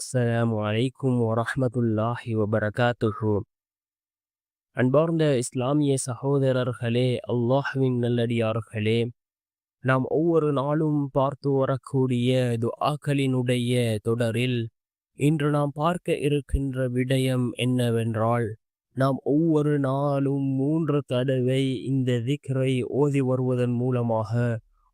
அஸ்ஸலாமு அலைக்கும் வரஹ்மத்துல்லாஹி வபரகாத்துஹு. அன்பார்ந்த இஸ்லாமிய சகோதரர்களே, அல்லாஹ்வின் நல்லடியார்களே, நாம் ஒவ்வொரு நாளும் பார்த்து வரக்கூடிய துஆக்களினுடைய தொடரில் இன்று நாம் பார்க்க இருக்கின்ற விடயம் என்னவென்றால், நாம் ஒவ்வொரு நாளும் 3 தடவை இந்த திக்ரை ஓதி வருவதன் மூலமாக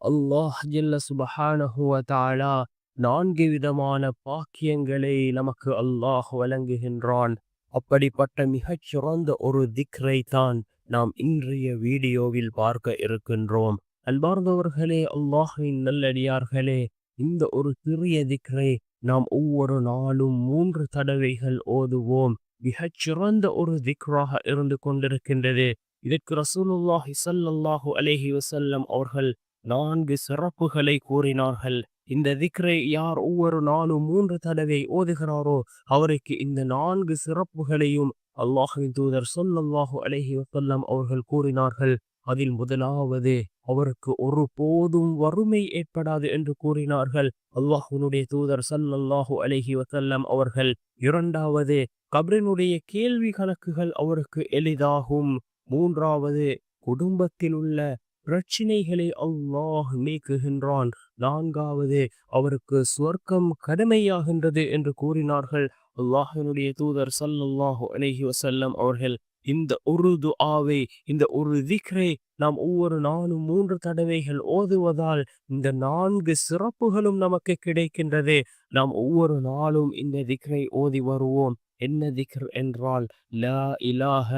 அல்லாஹ் ஜல்ல சுபஹானஹு வ தஆலா 4 விதமான பாக்கியங்களை நமக்கு அல்லாஹ் வழங்குகின்றான். அப்படிப்பட்ட மிகச்சிறந்த ஒரு திக்ரை தான் நாம் இன்றைய வீடியோவில் பார்க்க இருக்கின்றோம். அன்பார்ந்தவர்களே, அல்லாஹ்வின் நல்லடியார்களே, இந்த ஒரு சிறிய திக்ரை நாம் ஒவ்வொரு நாளும் 3 தடவைகள் ஓதுவோம். மிகச்சிறந்த ஒரு திக்ராக இருந்து கொண்டிருக்கின்றது. இதற்கு ரசூலுல்லாஹி ஸல்லல்லாஹு அலைஹி வஸல்லம் அவர்கள் 4 சிறப்புகளை கூறினார்கள். இந்த திக்ரை யார் ஒவ்வொரு நாளும் 3 தடவை ஓதுகிறாரோ அவருக்கு இந்த 4 சிறப்புகளையும் அல்லாஹ்வின் தூதர் ஸல்லல்லாஹு அலைஹி வஸல்லம் அவர்கள் கூறினார்கள். அதில் முதலாவது, அவருக்கு ஒருபோதும் வறுமை ஏற்படாது என்று கூறினார்கள் அல்லாஹ்வினுடைய தூதர் ஸல்லல்லாஹு அலைஹி வஸல்லம் அவர்கள். இரண்டாவது, கப்ரினுடைய கேள்வி கணக்குகள் அவருக்கு எளிதாகும். மூன்றாவது, குடும்பத்தில் உள்ள பிரச்சினைகளை அல்லாஹ் நீக்குகின்றான். நான்காவது, அவருக்கு சுவர்க்கம் கடமையாகின்றது என்று கூறினார்கள் அல்லாஹ்வினுடைய தூதர் ஸல்லல்லாஹு அலைஹி வஸல்லம் அவர்கள். இந்த ஒரு துஆவை, இந்த ஒரு திக்ரை நாம் ஒவ்வொரு நாளும் 3 தடவைகள் ஓதுவதால் இந்த 4 சிறப்புகளும் நமக்கு கிடைக்கின்றது. நாம் ஒவ்வொரு நாளும் இந்த திக்ரை ஓதி வருவோம். என்ன திக்ர் என்றால், லா இலாஹ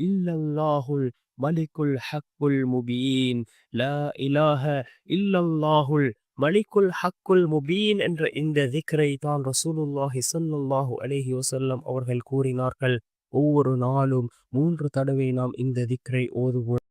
இல்லல்லாஹுல் மலிக்குல் ஹக்குல் முபீன். லா இலாஹ இல்லல்லாஹுல் மலிக்குல் ஹக்குல் முபீன் என்ற இந்த திக்ரை தான் ரசூலுல்லாஹி ஸல்லல்லாஹு அலைஹி வஸல்லம் அவர்கள் கூறினார்கள். ஒவ்வொரு நாளும் 3 தடவை நாம் இந்த திக்ரை ஓதுவோம்.